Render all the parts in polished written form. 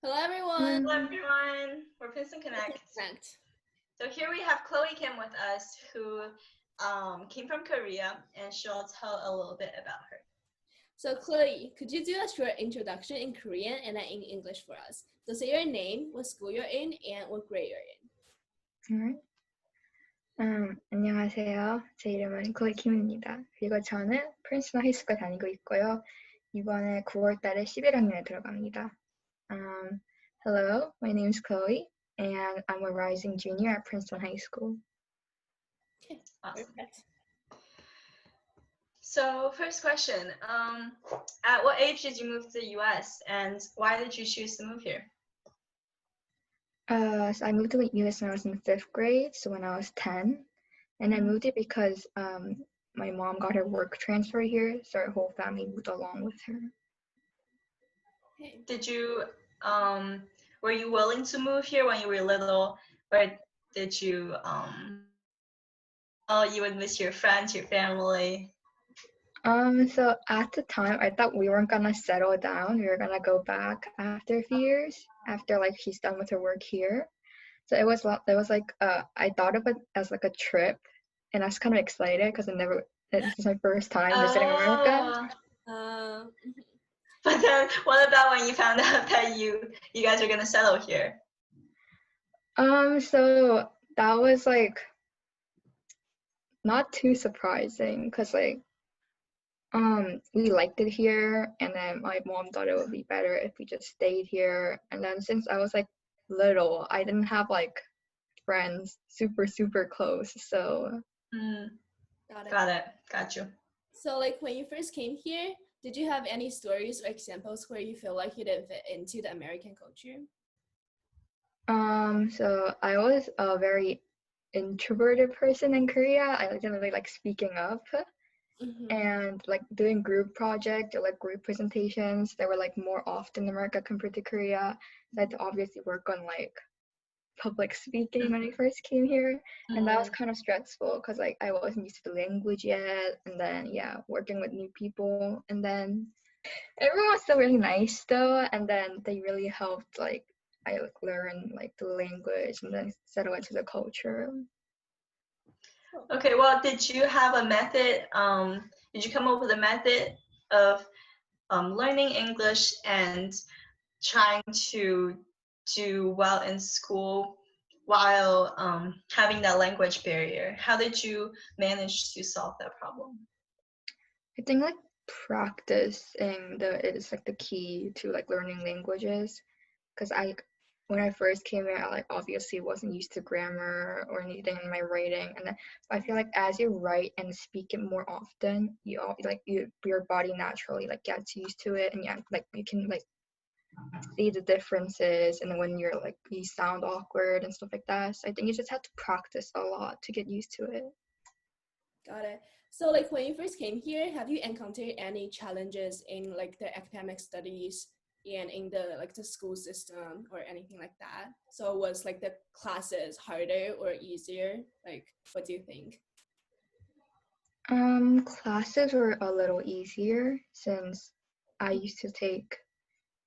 Hello, everyone. Hello everyone, we're Princeton Connect. So here we have Chloe Kim with us, who came from Korea, and she'll tell a little bit about her. So Chloe, could you do a short introduction in Korean and then in English for us? So say your name, what school you're in, and what grade you're in. 안녕하세요. 제 이름은 클로이 킴입니다. 그리고 저는 프린스턴 하이스쿨 다니고 있고요. 이번에 9월 달에 11학년에 들어갑니다. Hello, my name is Chloe, and I'm a rising junior at Princeton High School. Okay, perfect. So first question, at what age did you move to the US, and why did you choose to move here? So I moved to the US when I was in 5th grade, so when I was 10. And I moved here because my mom got her work transfer here, so our whole family moved along with her. Okay. Did you, were you willing to move here when you were little, or did you, you would miss your friends, your family? So at the time, I thought we weren't gonna settle down. We were gonna go back after a few years, after like she's done with her work here. So it was like I thought of it as like a trip, and I was kind of excited because this is my first time visiting America. But then, what about when you found out that you guys are gonna settle here? So that was like not too surprising because like we liked it here, and then my mom thought it would be better if we just stayed here. And then since I was like little, I didn't have like friends super close, so Got you. So like when you first came here, did you have any stories or examples where you feel like you didn't fit into the American culture? So I was a very introverted person in Korea. I didn't really like speaking up. And like doing group project or like group presentations, they were like more often in America compared to Korea. So I had to obviously work on like public speaking when I first came here, and that was kind of stressful because like I wasn't used to the language yet, and then working with new people, and then everyone was still really nice though, and then they really helped like I like learn like the language and then settle into the culture. Okay, well, did you have a method, did you come up with a method of learning English and trying to do well in school while having that language barrier? How did you manage to solve that problem? I think like practicing is like the key to like learning languages, because when I first came here, I like obviously wasn't used to grammar or anything in my writing, and then I feel like as you write and speak it more often, your body naturally like gets used to it, and like you can like see the differences, and then when you're like you sound awkward and stuff like that. So I think you just have to practice a lot to get used to it. Got it. So like when you first came here, have you encountered any challenges in like the academic studies and in the like the school system or anything like that? So was like the classes harder or easier? Like what do you think? Classes were a little easier since I used to take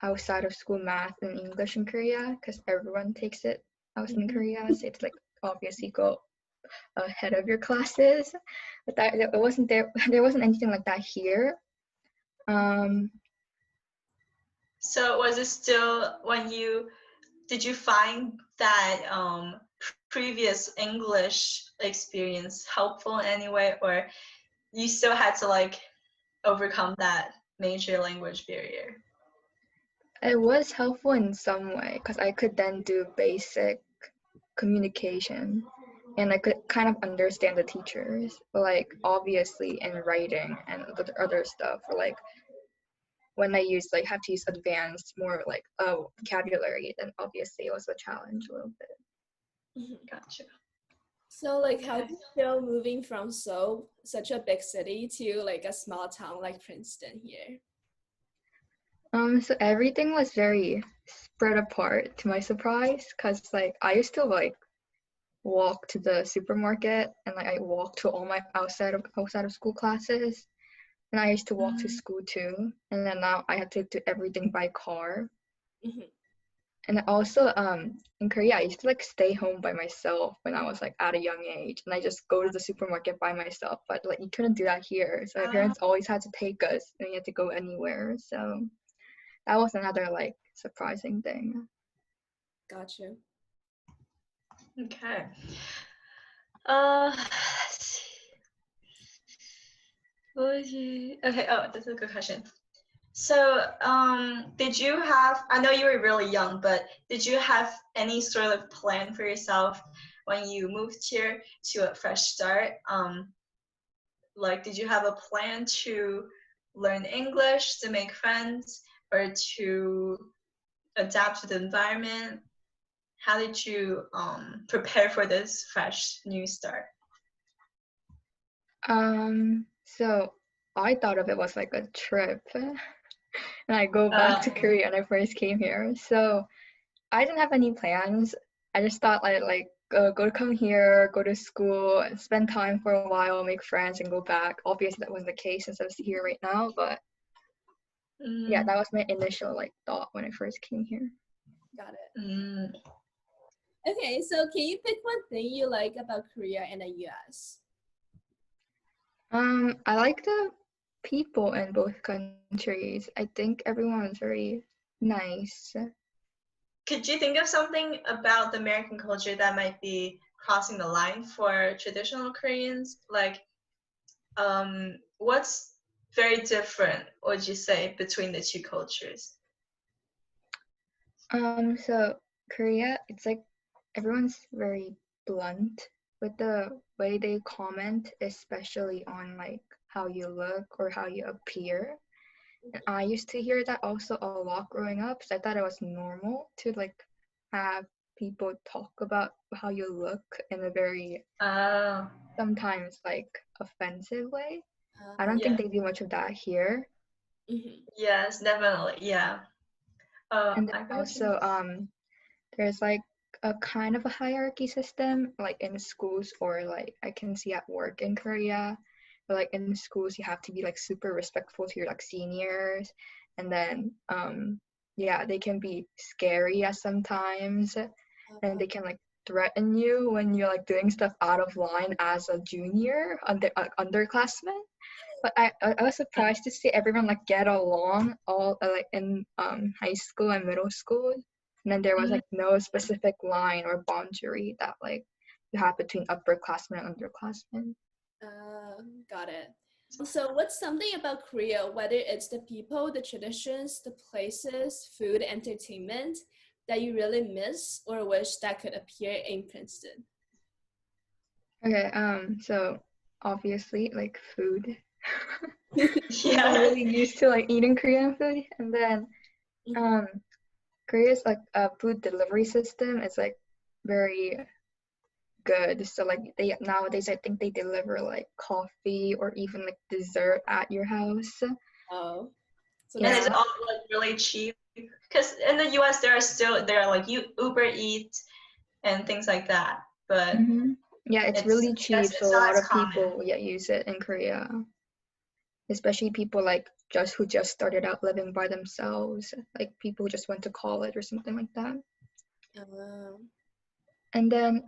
outside of school math and English in Korea, because everyone takes it out in Korea, so it's like obviously go ahead of your classes, but that it wasn't there wasn't anything like that here. So was it still, did you find that previous English experience helpful in any way, or you still had to like overcome that major language barrier? It was helpful in some way because I could then do basic communication and I could kind of understand the teachers, but like obviously in writing and the other stuff, or like when I have to use advanced more like vocabulary, then obviously it was a challenge a little bit. Gotcha. So like how do you feel moving from such a big city to like a small town like Princeton here? So everything was very spread apart to my surprise, because like I used to like walk to the supermarket, and like I walked to all my outside of school classes, and I used to walk to school too, and then now I had to do everything by car. And also, in Korea, I used to like stay home by myself when I was like at a young age, and I just go to the supermarket by myself. But like you couldn't do that here, so my parents always had to take us, and we had to go anywhere. So that was another like surprising thing. Gotcha. Okay. Let's see. What would you? Okay. Oh, that's a good question. So, did you have? I know you were really young, but did you have any sort of plan for yourself when you moved here to a fresh start? Like, did you have a plan to learn English, to make friends, or to adapt to the environment? How did you prepare for this fresh new start? So I thought of it was like a trip, and I go back to Korea when I first came here. So I didn't have any plans. I just thought like go to come here, go to school, spend time for a while, make friends, and go back. Obviously, that wasn't the case since I'm here right now, but yeah, that was my initial like thought when I first came here. Got it. Okay, so can you pick one thing you like about Korea and the US? I like the people in both countries. I think everyone is very nice. Could you think of something about the American culture that might be crossing the line for traditional Koreans? Like, what's very different, would you say, between the two cultures? So Korea, it's like everyone's very blunt with the way they comment, especially on like how you look or how you appear. And I used to hear that also a lot growing up, so I thought it was normal to like have people talk about how you look in a very sometimes like offensive way. I don't think they do much of that here. Yes, definitely. Yeah. And then also there's like a kind of a hierarchy system like in schools, or like I can see at work in Korea, but like in schools you have to be like super respectful to your like seniors, and then yeah, they can be scary at sometimes, and they can like threaten you when you're like doing stuff out of line as a junior underclassman. But I was surprised to see everyone like get along all like in high school and middle school. And then there was like no specific line or boundary that like you have between upperclassmen and underclassmen. Got it. So what's something about Korea, whether it's the people, the traditions, the places, food, entertainment, that you really miss or wish that could appear in Princeton? Okay, so obviously like food. Yeah. I'm really used to like eating Korean food, and then Korea's like food delivery system is like very good. So like they nowadays I think they deliver like coffee or even like dessert at your house. Oh, so and it's all like really cheap, because in the US there are like Uber Eats and things like that, but yeah, it's really cheap, so a lot of people common. use it in Korea, especially people like who just started out living by themselves, like people who just went to college or something like that. And then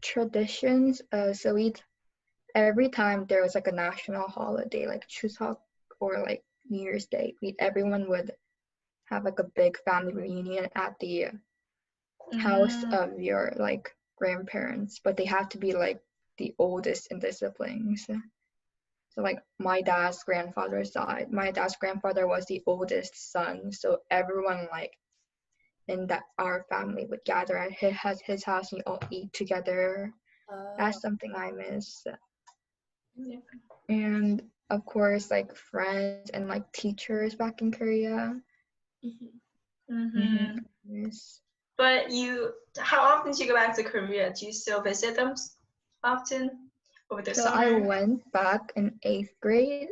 traditions, so we every time there was like a national holiday like Chuseok or like New Year's Day, everyone would have like a big family reunion at the house of your like grandparents, but they have to be like the oldest in the siblings. So like my dad's grandfather's side, my dad's grandfather was the oldest son, so everyone like in that our family would gather at his house and all eat together. That's something I miss. And of course like friends and like teachers back in Korea. Yes. But how often do you go back to Korea? Do you still visit them often over the summer? I went back in 8th grade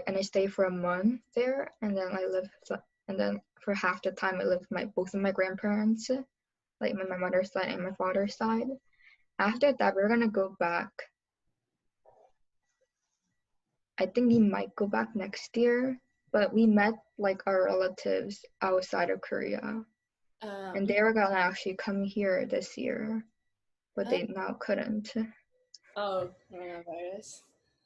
and I stayed for a month there, and then for half the time I lived with both of my grandparents, like my mother's side and my father's side. After that, we're gonna go back. I think we might go back next year, but we met like our relatives outside of Korea. and they were gonna actually come here this year, but they now couldn't. Oh, coronavirus.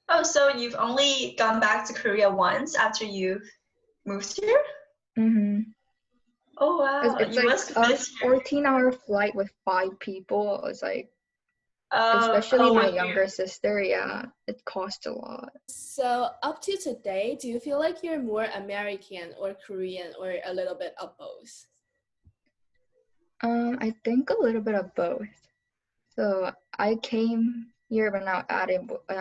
Oh, so you've only gone back to Korea once after you moved here? Mm-hmm. Oh wow, It's you like must a miss here. 14-hour flight with 5 people. It's like, Oh, especially my with your younger sister, yeah, it cost a lot. So up to today, do you feel like you're more American or Korean or a little bit of both? I think a little bit of both. So I came here when I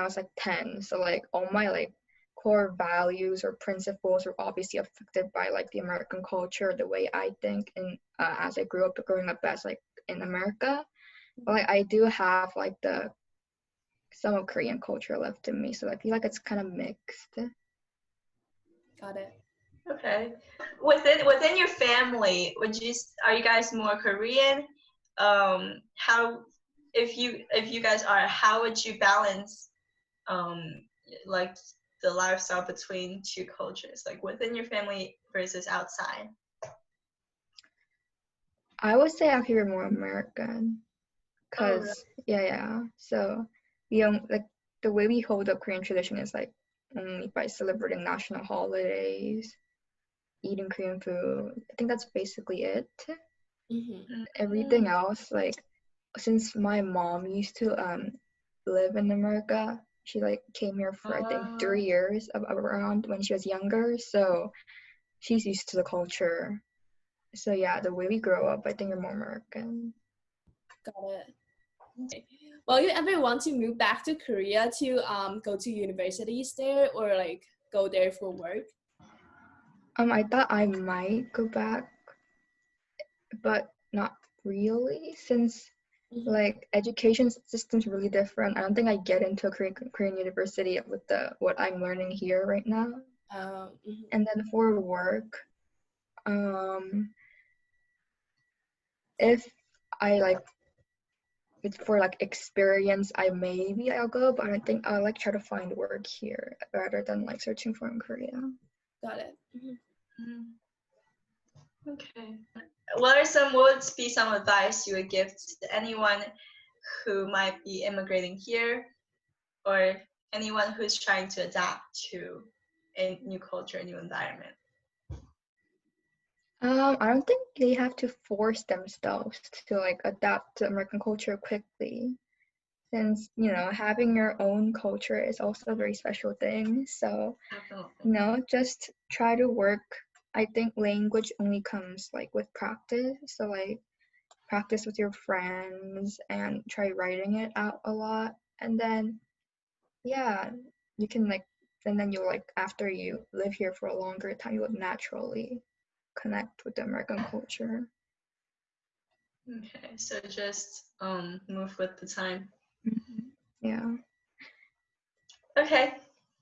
was like 10. So like all my like core values or principles were obviously affected by like the American culture, the way I think, and as I growing up as like in America. But like I do have like some of Korean culture left in me, so I feel like it's kind of mixed. Got it. Okay. Within your family, are you guys more Korean? How if you guys are, how would you balance like the lifestyle between two cultures, like within your family versus outside? I would say actually we're more American, Oh, really? cause yeah. So like the way we hold up Korean tradition is like only by celebrating national holidays, eating Korean food. I think that's basically it. Mm-hmm. Everything else, like since my mom used to live in America, she like came here for I think 3 years around when she was younger, so she's used to the culture. So yeah, the way we grow up, I think we're more American. Got it. Okay. Well, you ever want to move back to Korea to go to universities there or like go there for work? I thought I might go back, but not really, since Mm-hmm. like education system's really different. I don't think I get into a Korean university with what I'm learning here right now. Mm-hmm. And then for work, if I like it's for like experience, I'll go, but I think I'll like try to find work here rather than like searching for in Korea. Got it. Mm-hmm. Okay. What would be some advice you would give to anyone who might be immigrating here, or anyone who's trying to adapt to a new culture, a new environment? I don't think they have to force themselves to like adapt to American culture quickly, since having your own culture is also a very special thing. So Definitely. just try to work. I think language only comes like with practice. So like practice with your friends and try writing it out a lot, and then yeah, you can like, and then you'll like after you live here for a longer time, you would naturally connect with the American culture. Okay, so just move with the time. Mm-hmm. Yeah. Okay,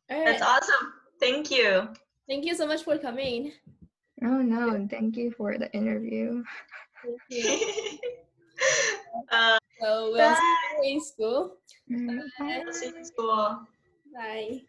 All that's right. awesome. Thank you. Thank you so much for coming. Oh no, thank you for the interview. Thank you. uh, So we'll see bye. you in school. Bye. See you in school. Bye.